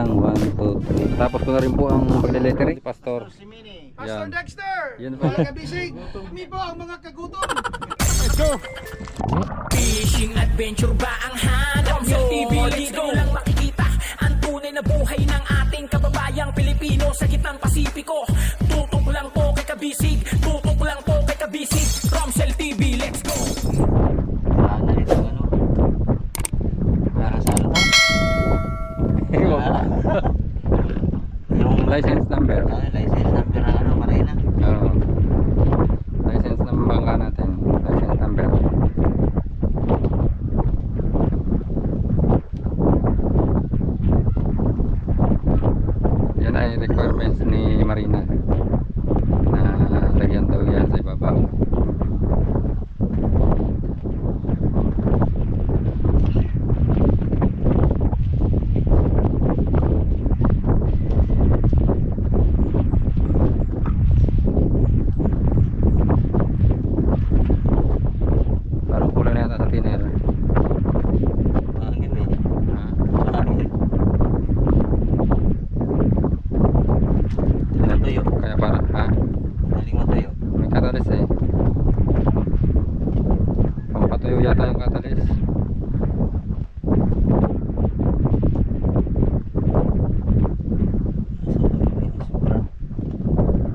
1, 2, 3. Tapos ko na rin po ang pagle-lettering. Pastor. Pastor Yan. Dexter! Yan po. Mga kabisig! Kami po ang mga kagutom! Fishing adventure ba ang hanap nyo? Dito lang makikita ang tunay na buhay ng ating kababayang Pilipino sa gitnang Pasipiko. Tutok lang po kay Kabisig, tutok lang po kay Kabisig. Romsel TV, let's go! Sana ito ano? Para sa ano to? Yung License number. license number ng ano, Marina. License ng bangka natin. License number. Yan ay requirements ni Marina. Na lagyan daw yan sa ibabaw. Parang kulang na yata sa tiner. Angin eh. Ah, Angin. Daling matuyo. kaya para, ha? Daling matuyo. May catalyst eh. Pampatuyo yata yung catalyst.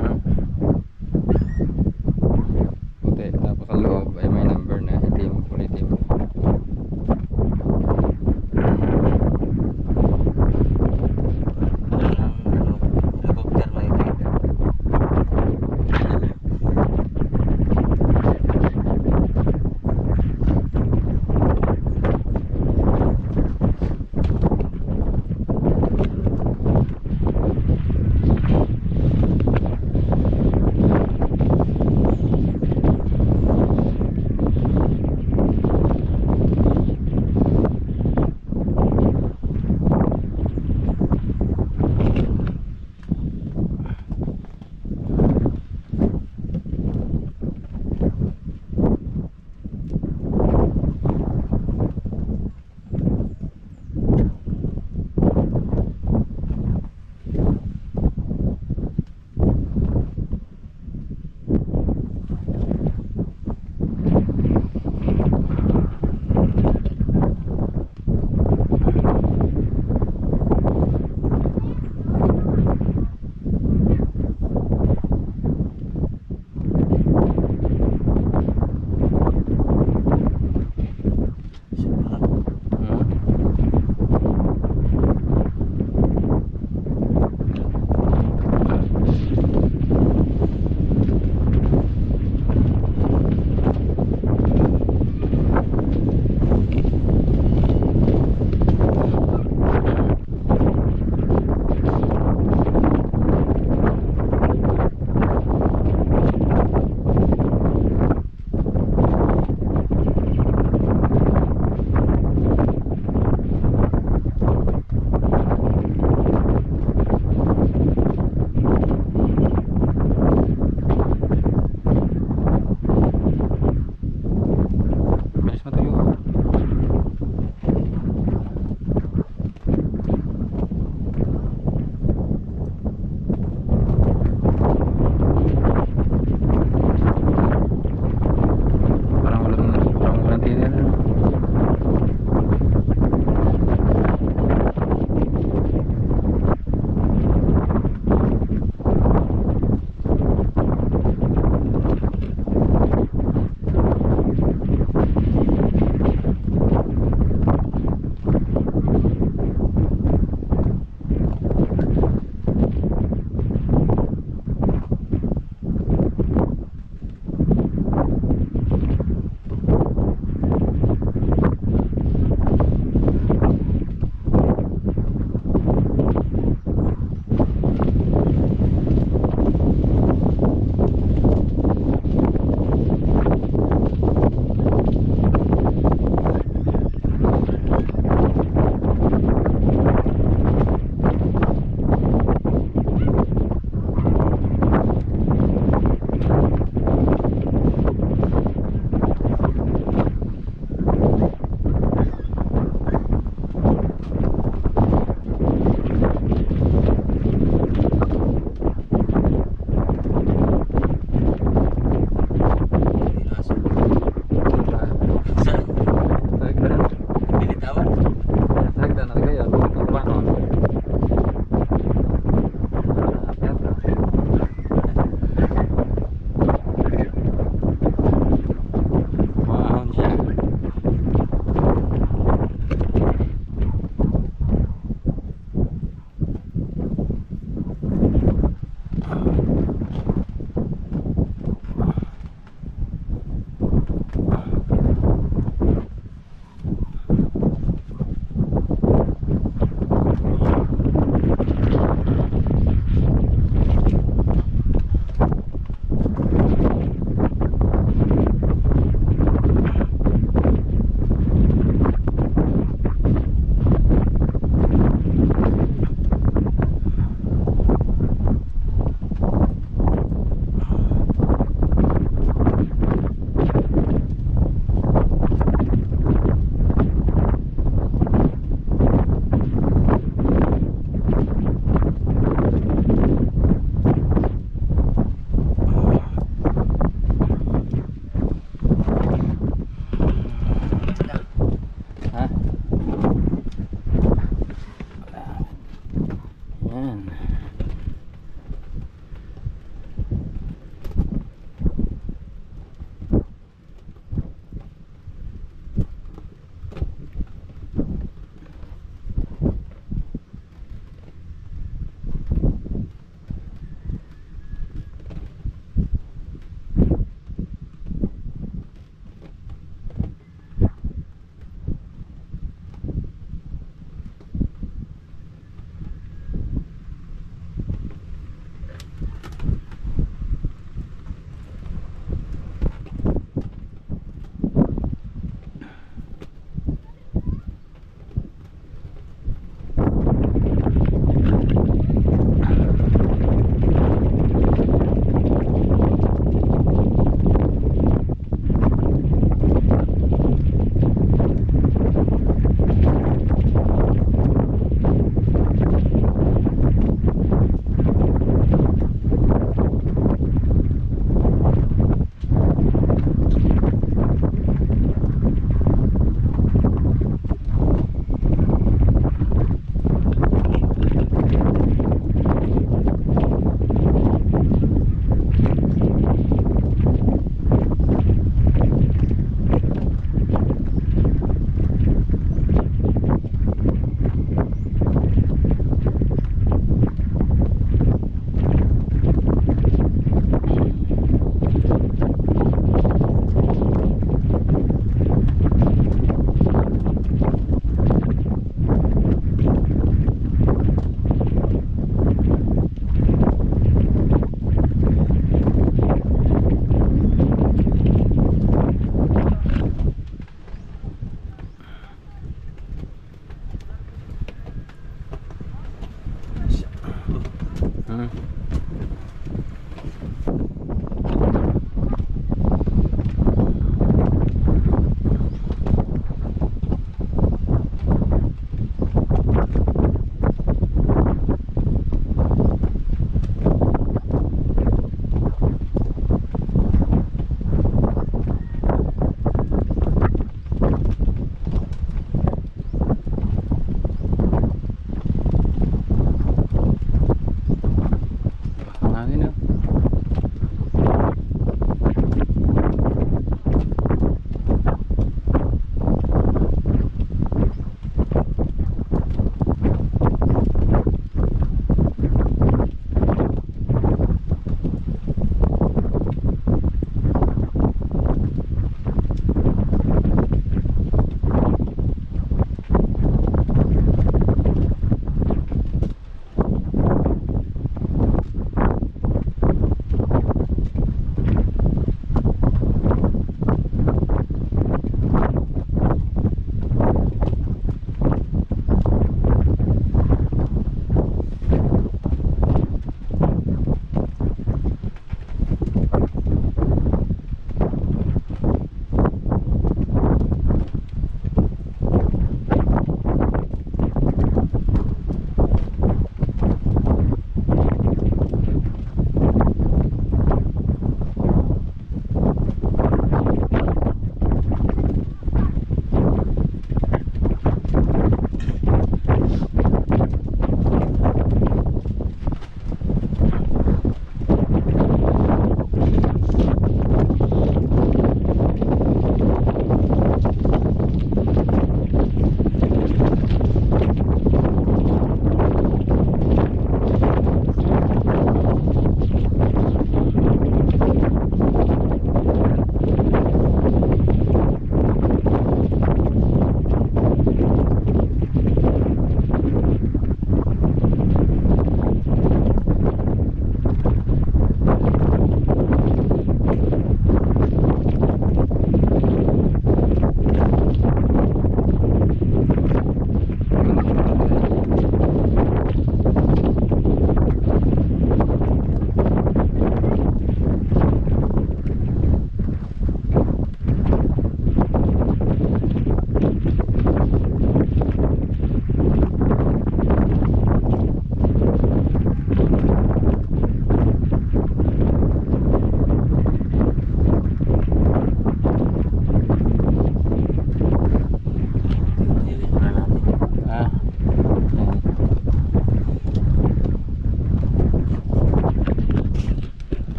Hmm. Puti. Tapos ang loob ay may number na itim, ulitim. Helicopter mga ito.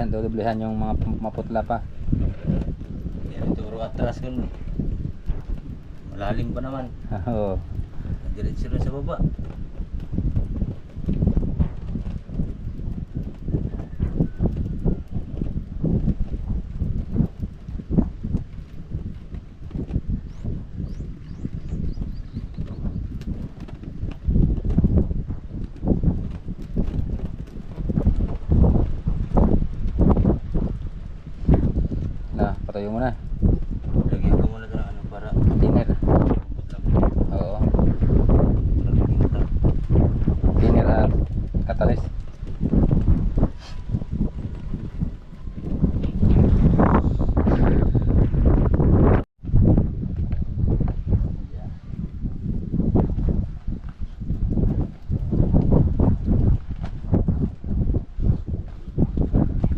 dodoblehan yung mga maputla pa. Yan ito, atras ko nun. Malalim pa naman. Oo. Diretso rin sa baba. Na, patayo mo na. Lagyan ko muna ito ng ano para Thinner. lambot lang. Oo. Lagyan ito. Thinner at catalyst.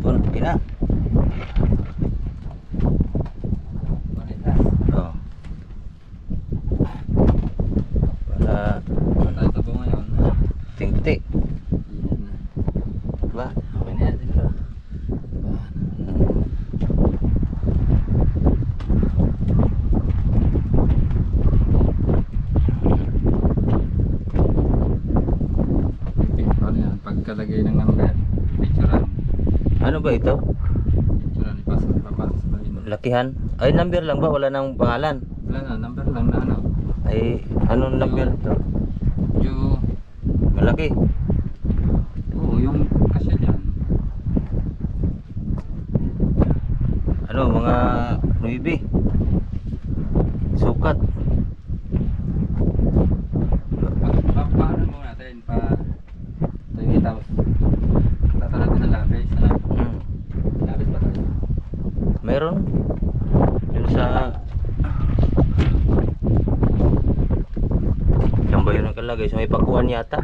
Yun, okay na. Oo. Para Tayo tabo ngayon. tingti. Yan. Diba? Okay na yan siguro. Ano yan? Pagkalagay ng number, picturean. Ano ba ito? Picturean, ipapasok sa balino. Lakihan? Ay, number lang ba? Wala nang pangalan. Wala na, number lang na ano. Ay, anong number ito? Yung, Malaki. oo, yung kasi yan. Ano, mga 9. Sukat. Paano mo natin pa tayo tapos tata natin ng lapis. Ano? Hmm. Lapis pa tayo. Meron? Yun sa... Yan ba yun nakalagay? Sa may pakuan yata?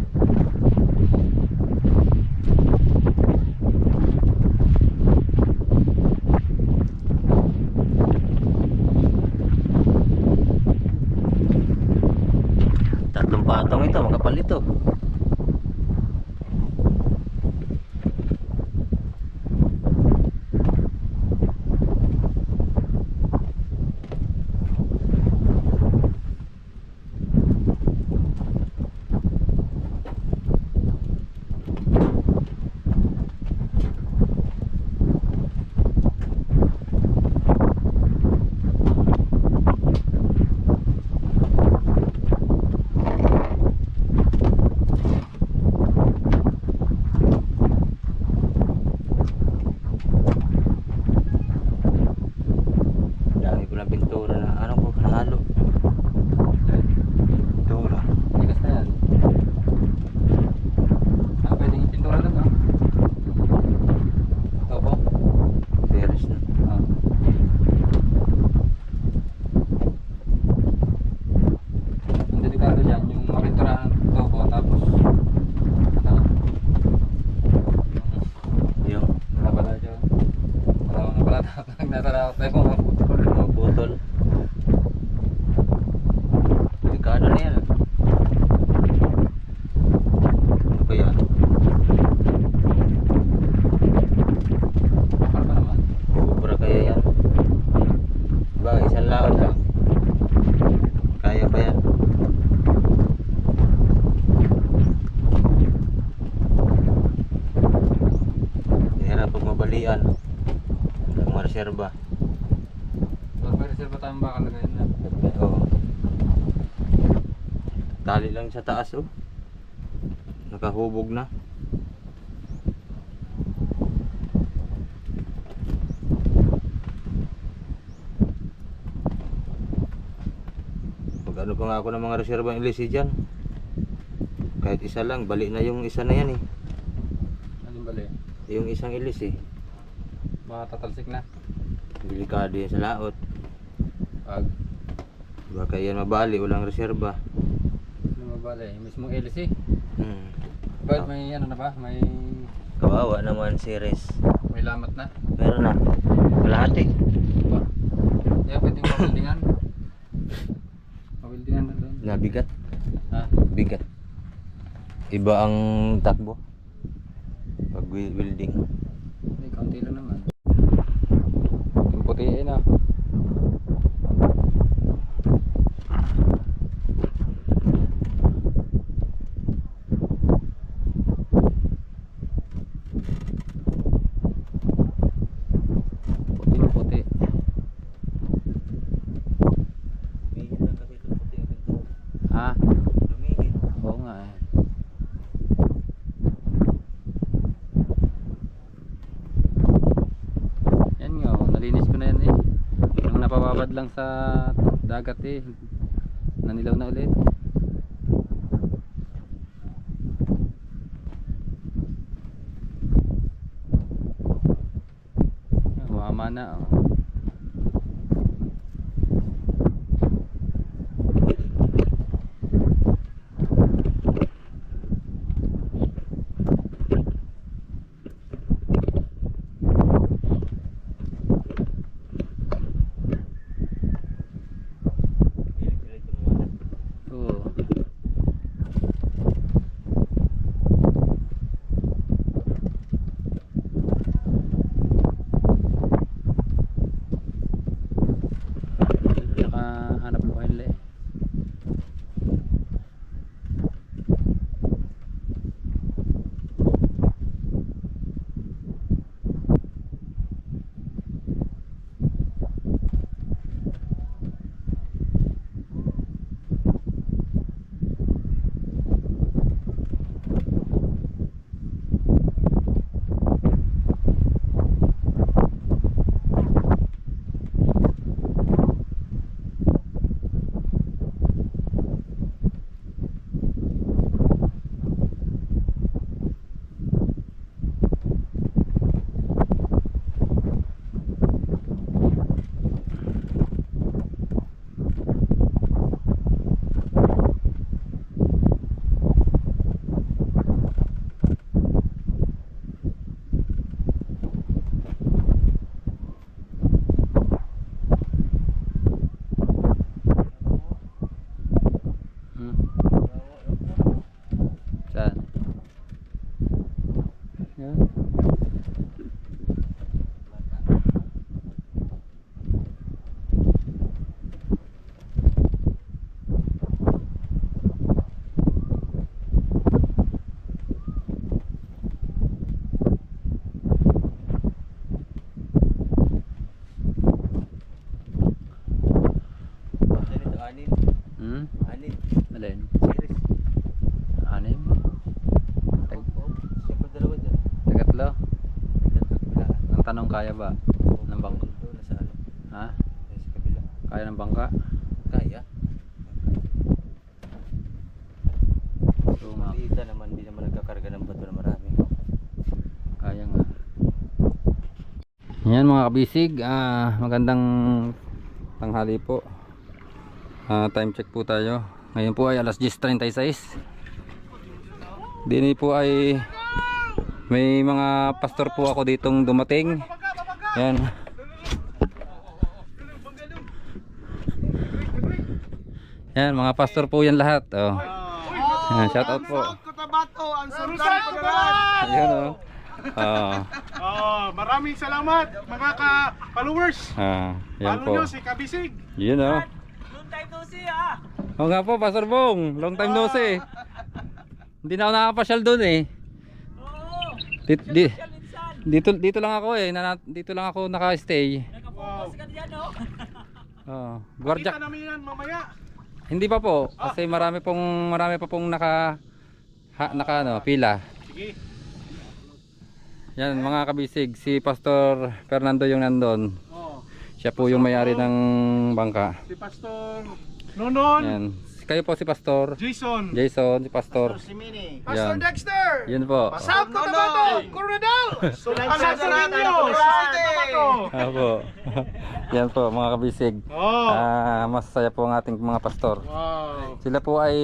Tatlong patong ito, makapal ito. Dami ko lang pintura na ano ko, nahalo. Pintura. Tigas na yan. Ah, pwedeng ipintura doon ah. Ito po. Teres na. Ah. Ang delikado dyan, yung mapinturahan ng topo tapos ano, Yung wala pala dyan. Wala ko na pala nagnatalakot tayo mga putol. mga putol. Delikado na yan. Ano ba yan? Bakal pa naman. Ubra kaya yan? Diba, isang laot lang. Kaya pa yan? Hirap pag mabalian. Walang mareserba. Wala pa reserva tayong bakal na ganyan na. Oo. Tali lang sa taas oh. Nakahubog na. Pag ano pa nga ako ng mga reserva ilisi dyan. Kahit isa lang, balik na yung isa na yan eh. Anong bali? Yung isang ilis eh. Matatalsik na. Delikado yan sa laot. Pag Baka yan mabali, walang reserba. ano mabali, mismong LC. Hmm. Bakit may ano na ba? May Kawawa naman si Res. lamat na. Meron na. Kalahati. Ba? Kaya pwedeng mabildingan. Mabildingan na doon. Nabigat. Ha? Bigat. Iba ang takbo. Pag welding. May kaunti lang Puti eh no. Puti. Lumingit lang kasi ito puti ang pinto. Ha? Lumingit. Oo nga eh. Yan nga oh, nalinis ko na yan eh. Nung napababad lang sa dagat eh. Nanilaw na ulit. Mama na oh. Hilig sila ito naman. Oo. Nakahanap buhay nila eh. Saan? Yan. Saan ito? Anin? Hmm? Anin? Alin? Series? Anim? Oo. Siyempre dalawa dyan. Tagatlo? Tatlo kilaan. Ang tanong kaya ba? Ng bangka? Doon nasa ano? Ha? Sa kabila. Kaya ng bangka? Kaya? Oo nga. Maliita naman, hindi naman nagkakarga ng bato na marami. Kaya nga. Yan mga kabisig, magandang tanghali po. Time check po tayo. Ngayon po ay alas 10:36. Dini po ay may mga pastor po ako ditong dumating. Yan. Yan, mga pastor po yan lahat. Oh. Yan, shout out po. Cotabato, ang Sultan Pagalan. Ayun oh. Maraming salamat mga ka-followers. Yan Follow po. nyo si Kabisig. Yun oh. Oo nga po, Pastor Bong. Long time no see. Hindi na ako nakapasyal doon eh. Dito lang ako eh. Dito lang ako naka-stay. Wow. Guardia. Kita namin yan mamaya. Hindi pa po kasi marami pa pong naka pila. Sige. Yan mga kabisig, si Pastor Fernando yung nandun. Oh. Siya po yung may-ari ng bangka. Si Pastor Nonon. Yan. Kayo po si Pastor Jason. Jason, si Pastor. Simini. Pastor Yan. Dexter. Yun po. South Cotabato. Coronel. Anak Sorinio. Cotabato. Apo. Yan po mga kabisig. Oh. Masaya po ang ating mga pastor. Wow. Sila po ay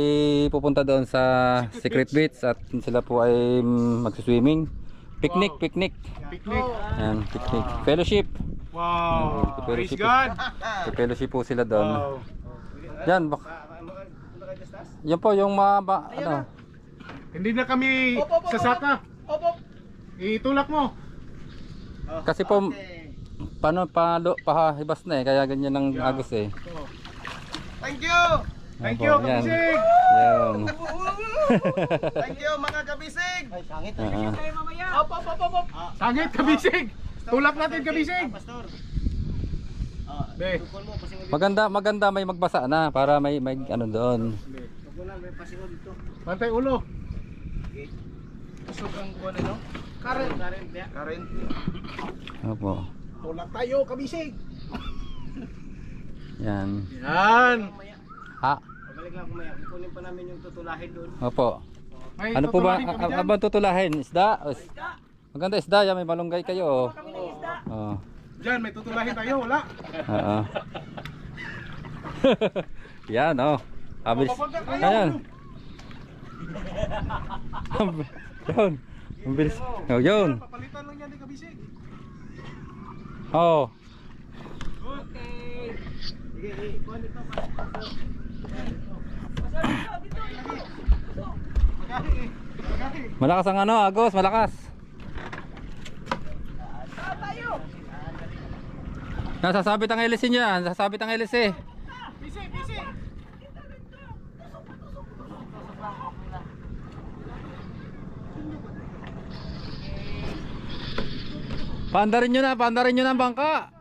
pupunta doon sa Secret Beach at sila po ay magsuswimming. Picnic. Picnic. Yan, picnic. Fellowship. Wow. Praise Fellowship. God. Fellowship po sila doon. Wow. Yan, yan po yung ano. Hindi na kami sasaka. Itulak mo. Kasi po pahibas na eh, kaya ganyan ang agos eh. Thank you! Thank you, Opo, yan. kabisig! Yan. Thank you, mga kabisig! Ay, sangit. Sangit, kabisig! Tulak natin, kabisig! Be, Maganda may magbasa na para may ano doon. bantay ulo. Usog ang kuha na, no? Current. Opo. Tulak tayo, kabisig! Yan. Yan! Ha? Pabalik lang kumaya. Kunin pa namin yung tutulahin doon. Opo. May Ano po ba tutularin kami dyan. abang tutulahin? Isda? Maganda isda, yan may malunggay kayo. Oh. Diyan, may tutulahin tayo, wala. Oo. Yan oh. Abilis. Ayan. Yun. Ang bilis. Oh, yun. Papalitan lang yan ni kabisig. Oh. Malakas ang ano, Agos, malakas. Nasasabit ang hélice niya, nasasabit ang hélice. Bisig, bisig! Paandarin nyo na ang bangka.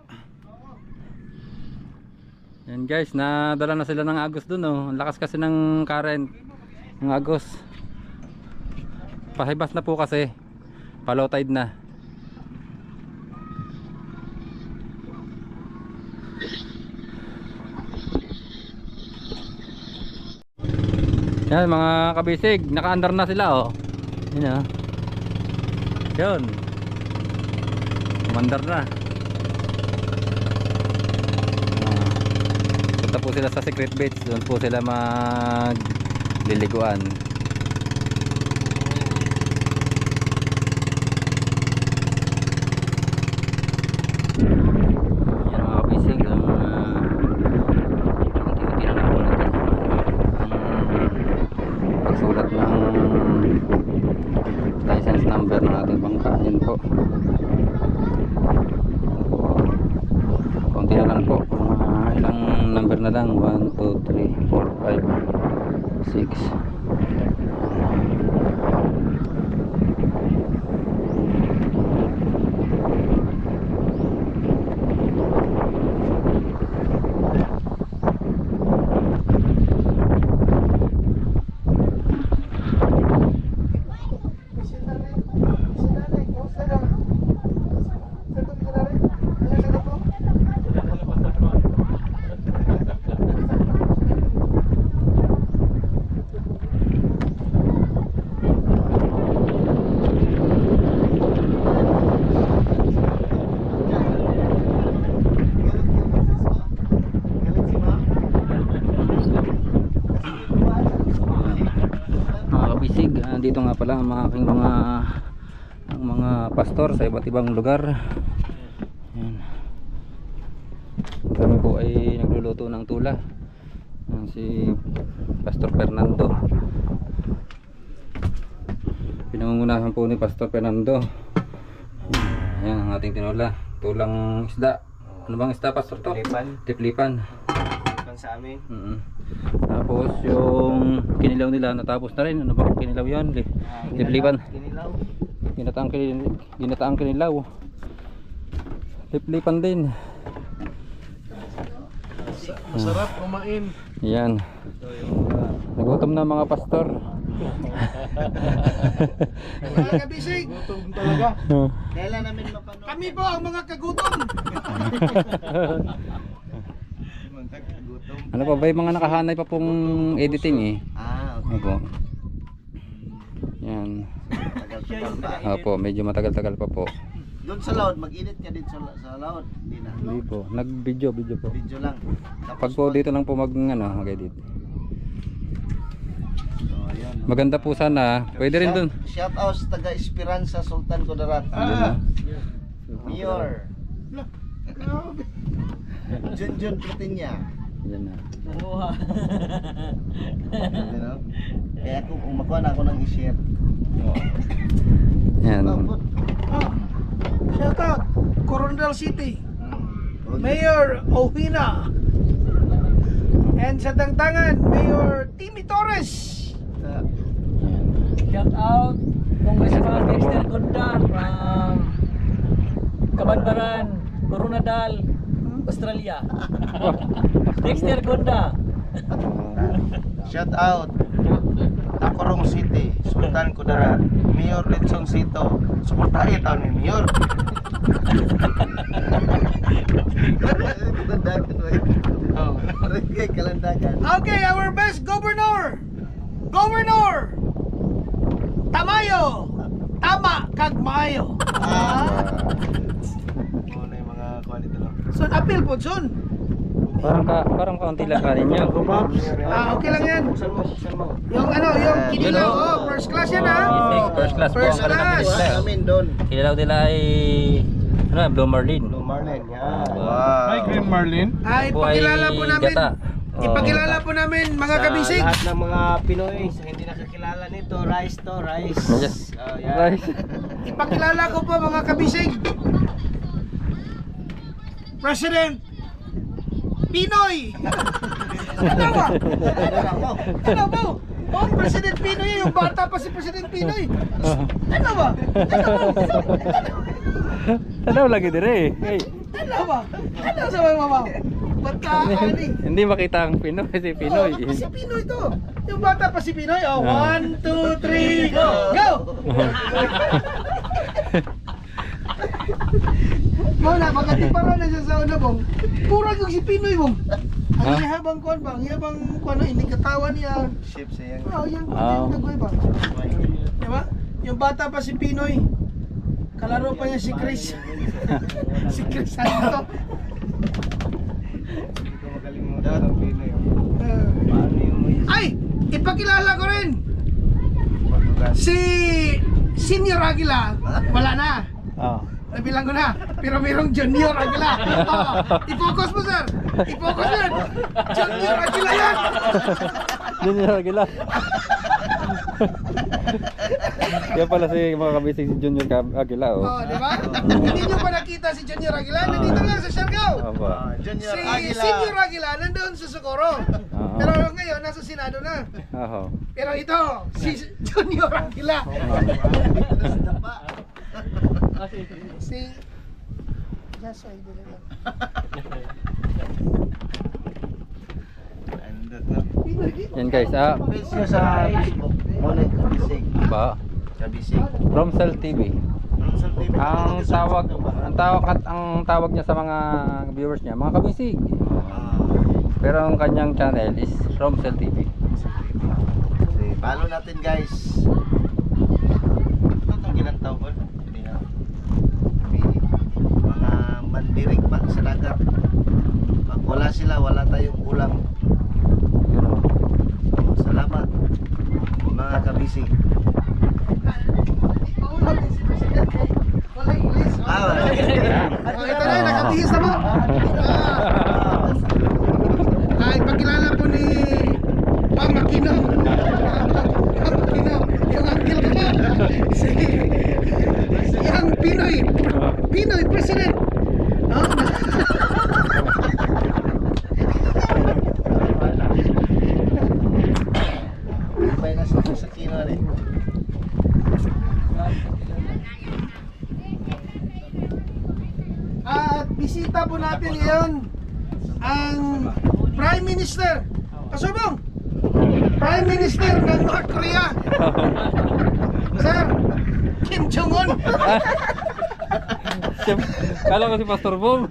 Yan guys, nadala na sila ng Agos dun oh. Ang lakas kasi ng current ng Agos. Pahibas na po kasi. Low tide na. Yan mga kabisig, naka-under na sila oh. Yan oh. Yun. Umandar na. Punta po sila sa secret beach. Doon po sila magliliguan. Yan mga kabisig. Unti-unti na lang po natin ang pagsulat ng license number ng ating bangka. Yan po. Konti na lang po, ilang number na lang, 1, 2, 3, 4, 5, 6. Mga kabisig, dito nga pala ang aking mga pastor sa iba't ibang lugar. Yan. Kami po ay nagluluto ng tula. Yan, si Pastor Fernando. Pinangungunahan po ni Pastor Fernando. Yan ang ating tinula. Tulang isda. Ano bang isda, Pastor to? Tiplipan. Tiplipan. Tiplipan sa amin. Tapos yung kinilaw nila natapos na rin. Ano ba kinilaw yun? Tiplipan. Kinilaw. Ginataang kinilaw. Tiplipan din. Masarap kumain. Yan. Nagutom na mga pastor. Mga kabisig! Gutom talaga. Kailan namin mapanood? Kami po ang mga kagutom! Ano pa ba yung mga nakahanay pa pong editing eh. Ah, okay. Opo. Yan. Tagal-tagal pa. Opo, medyo matagal-tagal pa po. Doon sa loud, mag-edit ka din sa loud. Hindi na. Hindi po. Nag-video po. Video lang. Pag po dito lang po mag-edit. So, ayun. Maganda po sana. Pwede rin dun. Shout out sa taga Esperanza, Sultan Kudarat. Mayor. Junjun Platinya. Yan na. Kaya kung umakuha na ako ng i-share. Yan. Shout out! Coronadal City! Mayor Ohina. And sa Tangtangan, Mayor Timmy Torres. Shout out Congressman Dexter Gonda from Kabadbaran, Coronadal, Australia. Dexter Gonda. Shout out Tacorong City, Sultan Kudarat, Mayor Lechon Sito. Suportahin taon ni Mayor. Okay, our best governor. Governor Tamayo. Tama kag maayo. Muna yung mga kuha dito no. Son appeal po son. Parang kaunti lang kanin niya. Okay lang yan. Yung ano, yung kinilaw, oh, first class yan ha. First class po. First class. Amin doon. Kinilaw nila ay ano, Blue Marlin. Marlin, yan. Wow. Green Marlin. Ipakilala po namin. Ipakilala po namin mga kabisig. Lahat ng mga Pinoy sa hindi nakakilala nito, rice to, rice. Yes. Oh, yan. Right. Ipakilala ko po mga kabisig. President Pinoy. Ano ba? Ano ba? Oh, President Pinoy, yung bata pa si President Pinoy. Ano ba? Ano lagi dire? Hey. Ano ba? Ano sa mga mama? Bata ani. Hindi makita ang Pinoy si Pinoy. Oh, si Pinoy to. Yung bata pa si Pinoy. Oh, 1, 2, 3, go! Go! Muna, magkatipara na siya sa una bong. Pura yung si Pinoy bong. Ang ihabang kuwan ba? Ang ihabang kuwan, hindi katawan niya. Ship siya. Oh, yan yung nagway ba? Diba? Yung bata pa si Pinoy. Kalaro pa niya si Chris. Si Chris Santo. Makalimutan ang Pinoy. Paano yung Ay! Ipakilala ko rin! Si Senior Aguila, wala na. Oh. Nabilang ko na. Pero mayroong Junior Aguila. Oh, i-focus mo sir. I-focus yan. Junior Aguila yan. Yun yung Aguila. Yan pala si mga kabisig si Junior Aguila oh. Oh, di ba? Hindi nyo pa nakita si Junior Aguila. Nandito lang sa Siargao. Aba. Si Senior Aguila nandoon sa Socorro. Pero ngayon nasa Senado na. Oo. Pero ito, si Junior Aguila. Si Jasoy dito lang. Yan guys, Page nyo sa Facebook. Muna yung kabisig. ba? Kabisig. Romsel TV. Ang tawag niya sa mga viewers niya, mga kabisig. Pero ang kanyang channel is Romsel TV. Follow natin guys. Ito itong ginantaw ko. Mga mandirig pa sa dagat. Pag wala sila, wala tayong ulam. Yun oh. Salamat mga kabisig. Wala English. Wala. Oh, ito na, nakabihis na mo. Ay, pagkilala po ni Mama Kino. Mama Kino, yung uncle ko na. Yung Pinoy President. Oh, May nasa sa kino rin. At bisita po natin ngayon ang Prime Minister. Kasubong! Prime Minister ng North Korea. Sir, Kim Jong-un. Kala ko si Pastor Bob.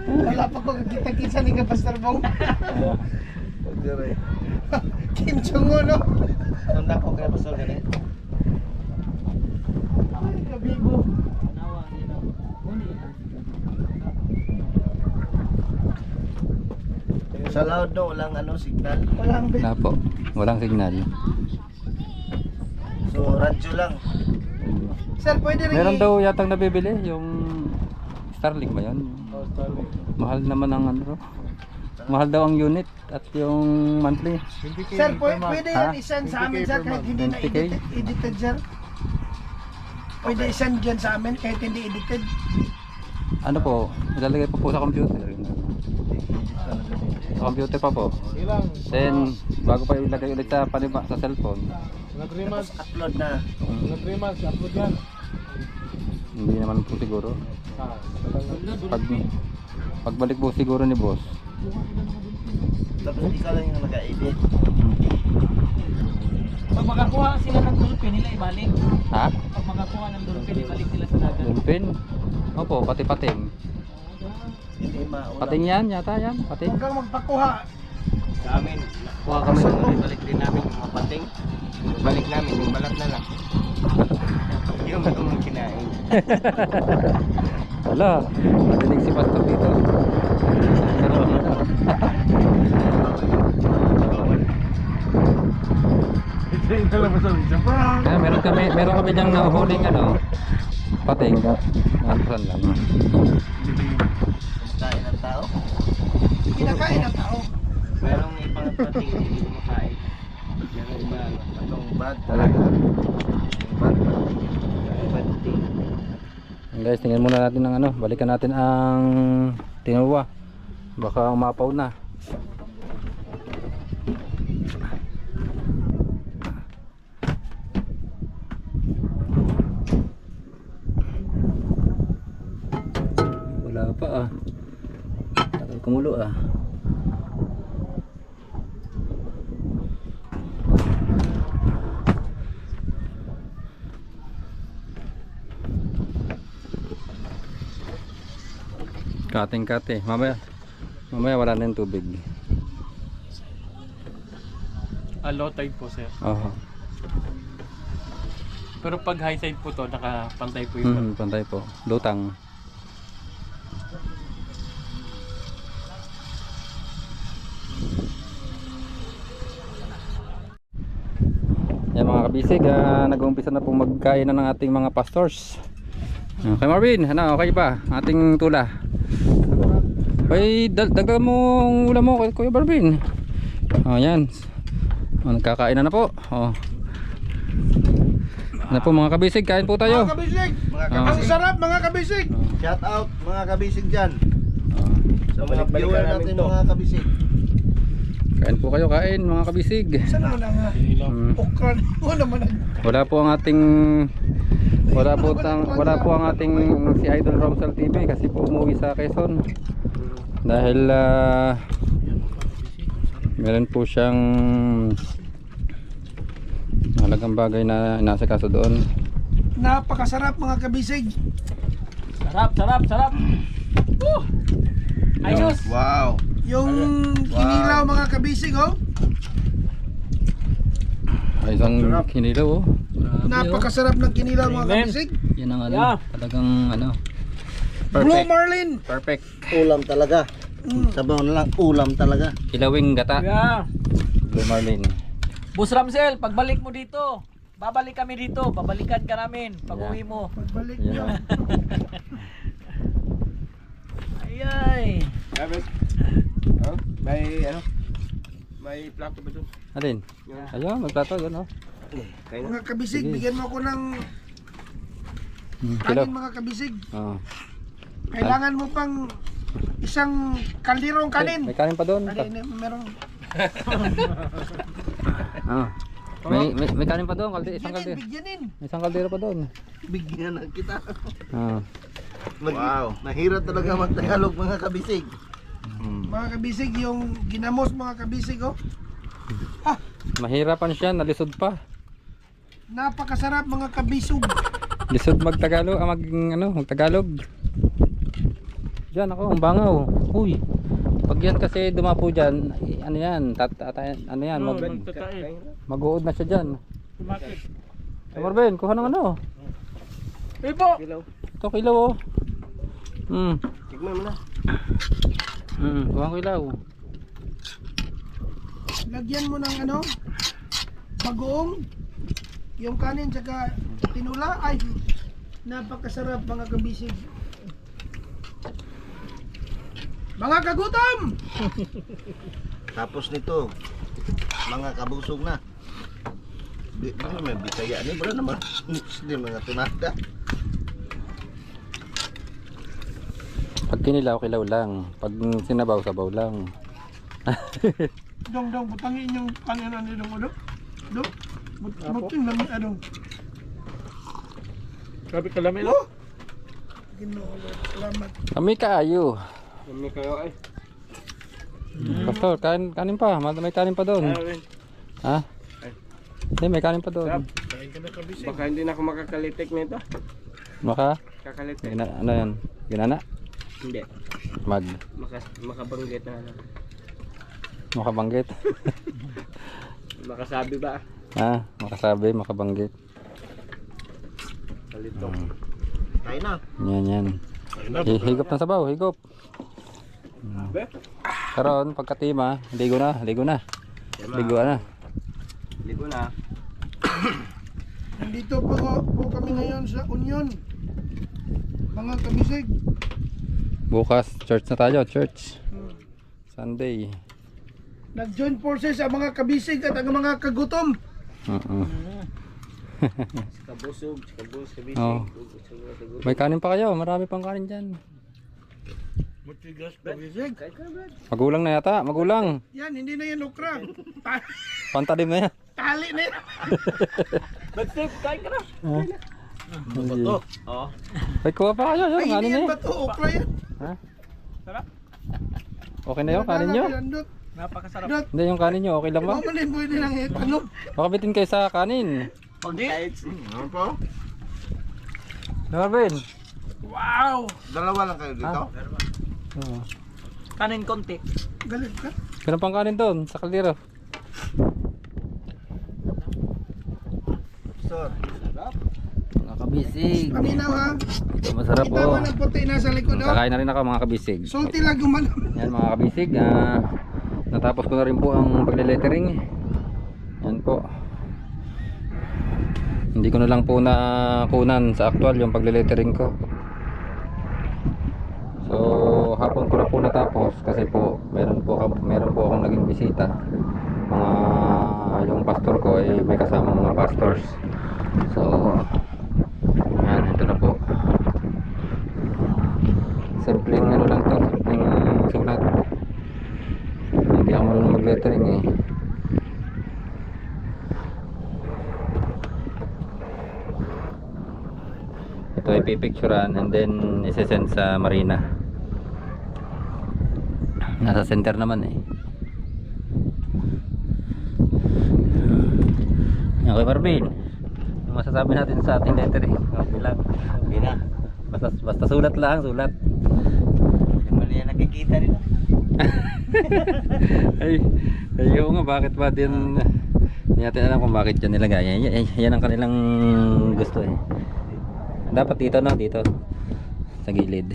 Wala pa ko kita-kita ni Pastor Bong. Kim Jong-un, no? Tanda ko kaya pasal ka rin. Ay, kabigo. Sa loud no, walang signal. Walang Wala po. Walang signal. So radyo lang. Sir, pwede rin Meron daw yatang nabibili yung Starlink ba yun? Mahal naman ang ano. Mahal daw ang unit at yung monthly. Sir, pwede yan Ha? isend sa amin, sir, kahit hindi na 20K? edited, sir. Pwede isend dyan sa amin kahit hindi edited. Ano po, ilalagay po sa computer. Sa computer pa po. Ilang? Then, bago pa ilagay ulit sa panima sa cellphone. Mga 3 months. Upload na. Mga 3 months. Upload yan. Hindi naman po siguro. Ah, Pagbalik po siguro ni boss. Tapos ikaw lang yung nag-edit. Pag makakuha sila ng dolphin nila ibalik. Ha? Pag makakuha ng dolphin ibalik nila sa dagat. Dolphin? Opo, pati pating. Hindi maulam. Pating yan, yata yan. Pating. Huwag kang magpakuha. Sa amin, kuha kami ng balik din namin yung mga pating. Balik namin, yung balat na lang. Yung mga kinain. Wala, nadinig si Pastor dito. Kaya meron kami diyang nahuhuling ano, pating. Nakasan lang. Kumakain ng tao. Kinakain ng tao. Merong ibang pating hindi kumakain. Yung iba, itong bad talaga. Yung bad. Yung bad thing. Guys, tingnan muna natin ng ano, balikan natin ang tinuwa. Baka umapaw na. Wala pa ah. Tagal kumulo ah. Kating-kate. Mamaya wala na yung tubig. Low tide po sir. Oo. Pero pag high tide po to, nakapantay po yung Pantay po. Lutang. Yan mga kabisig, nag-uumpisa na pong magkain na ng ating mga pastors. Kay Marvin, ano, okay ba? Ating tula. Ay, dagdag mo ang ulam mo kay Kuya Marvin. Oh, yan. Nagkakain na po. Oh. Ano po mga kabisig, kain po tayo. Mga kabisig. Mga Ang kabisig. sarap mga kabisig. Shout out mga kabisig dyan. Oh. Sa mga viewer natin mga kabisig. Kain po kayo, kain mga kabisig. Saan mo na nga? Okran. Mo naman ang... Wala po ang ating si Idol Romsal TV kasi po umuwi sa Quezon. Dahil meron po siyang malagang bagay na inasikaso doon. Napakasarap mga kabisig. Sarap, sarap, sarap. Ayos. Wow. Yung kinilaw mga kabisig oh. Ay, isang kinilaw oh. Napakasarap ng kinilaw mga Amen. kabisig. Yan ang ano, Yeah. talagang ano. Blue Perfect. Marlin. Perfect. Ulam talaga. Sabaw na lang, ulam talaga. Kilawing gata. Yeah. Blue Marlin. Boss Ramsel, pagbalik mo dito, babalik kami dito, babalikan ka namin pag uwi mo. Pagbalik Yan niyo. oh. Ayay. May plato ba doon? Alin? Ayun, magplato yun oh. Mga kabisig, Sige. bigyan mo ako ng Kilaw. kanin mga kabisig. Oh. Kailangan mo pang isang kalderong kanin. May kanin pa doon. Ay, meron. Ah. May kanin pa doon, isang kaldero. Bigyanin. May isang kaldero pa doon. Bigyan na kita. Ah. Wow. Mahirap talaga mag-Tagalog mga kabisig. Mga kabisig, yung ginamos mga kabisig oh. Mahirapan siya, nalisod pa. Napakasarap mga kabisog. Lisod magtagalog, magtagalog. Diyan ako, ang bangaw. Uy. Pag yan kasi dumapo diyan, ano yan, ano yan, mag-uod na siya diyan. Marvin, kuha ng ano? Ipo. Ito kilaw oh. Tignan mo na. Kuha ng kilaw. Lagyan mo ng ano, bagoong, yung kanin tsaka tinula. Ay, napakasarap mga kabisig. Mga kagutom! Tapos nito, mga kabusog na. Di may bisaya ni bro naman. Hindi mga tunada. Pag kinilaw, kilaw lang. Pag sinabaw, sabaw lang. Dong, butangin yung kanan nila mo, dong. Dong, buting lang, dong. Sabi ka lamig. Oh! Ginoo, Lord. Salamat. Kami kaayo. Kami kayo ay. Pastor, kanin pa. May kanin pa doon. Ha? Hindi, may kanin pa doon. Baka hindi na ako makakalitik nito. Maka? Kakalitik. Ano yan? Ginana? Hindi. Makabanggit na ano. Makabanggit? Makasabi ba? Ha? Makasabi, makabanggit. Kalitok. Kain na. Yan. Higop na sabaw, higop. Karon pagkatima, ligo na. Ligo na. Ligo na. Nandito po kami ngayon sa Union. Mga kabisig. Bukas, church na tayo, church. Sunday. Nag-join forces ang mga kabisig at ang mga kagutom. Kabusog, kabisig. Oh. May kanin pa kayo, marami pang kanin dyan. Matigas kabisig. Magulang na yata, magulang. Yan, hindi na yan okra. Pantadim na yan. Tali na yan. Ba't-tip, kain ka na. Oo. Oo. May kuha pa kayo, Ay, yung kanin hindi na yan eh. ba ito? Okra yan. Ha? Okay na yun, kanin nyo? Napakasarap. Dot, Hindi, yung kanin nyo, okay lang ba? mamalin mo yun lang ano. Baka bitin kayo sa kanin. Hindi. Ano po? Marvin. Wow! Dalawa lang kayo dito? Oo. Kanin konti. Galit ka. Ganun pang kanin doon, sa kaldero. Sir. Mga kabisig. Paminaw ha. Masarap Kita mo po. ng puti nasa likod oh. Kakain na rin ako mga kabisig. Salty lang gumalam. Yan mga kabisig. Natapos ko na rin po ang pagle-lettering. Yan po. Hindi ko na lang po nakunan sa actual yung pagle-lettering ko. So hapon ko na po natapos kasi po meron po akong naging bisita. Yung pastor ko ay may kasamang mga pastors. So yan, ito na po. Simpleng ano lang to, simpleng sulat. Hindi ako marunong mag-lettering eh. Ito ay pipicturean and then isesend sa marina. Nasa center naman eh. Okay Marvin, ang masasabi natin sa ating lettering? Okay lang. Okay na. Basta sulat lang, sulat. Yung mali yan nakikita rin. ay oo nga, bakit ba din hindi natin alam kung bakit yan nilagay. Yan ang kanilang gusto eh. Dapat dito no, dito sa gilid.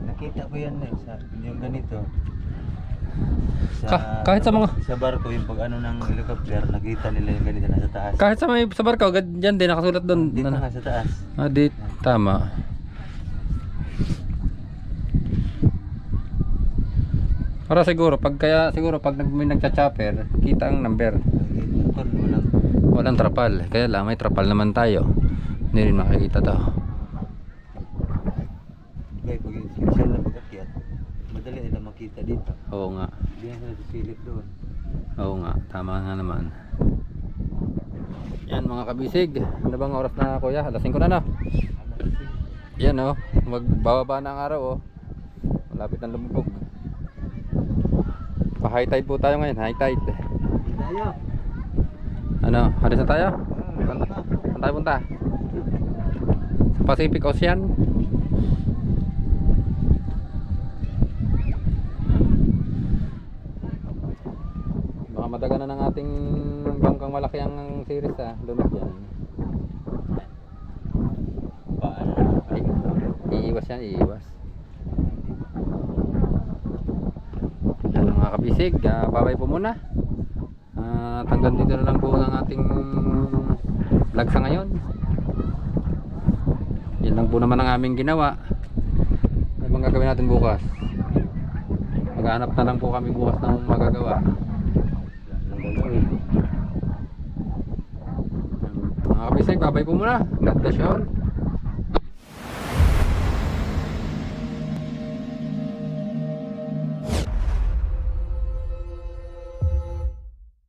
Nakita ko yan eh, sa yung ganito. Kahit sa mga sa barko yung pag ano ng helicopter, nakita nila yung ganito nasa taas. kahit sa barko, diyan din nakasulat doon. Dito nga sa taas. Di tama. Para siguro pag may nagcha-chopper, kita ang number. Walang trapal. Kaya lang may trapal naman tayo. Hindi rin makikita to. Okay, pag special na pag-akyat, madali nila makita dito. Oo nga. Hindi na sila sisilip doon. Oo nga, tama nga naman. Yan mga kabisig. Ano bang oras na kuya? Alas 5 na na. Yan oh, magbababa na ang araw oh. Malapit ng lumubog. Pa high tide po tayo ngayon, high tide. Tayo. Ano, halis na tayo? Saan tayo punta? Sa Pacific Ocean? Baka madaga na ng ating bangkang malaki ang series ah. Lunod yan. Iiwas yan, iiwas. Yan mga kabisig, babay po muna. Hanggang dito na lang po ang ating vlog sa ngayon. Yan lang po naman ang aming ginawa. Ano bang gagawin natin bukas? Maghanap na lang po kami bukas ng magagawa. Mga kabisig, babay po muna. God bless you all.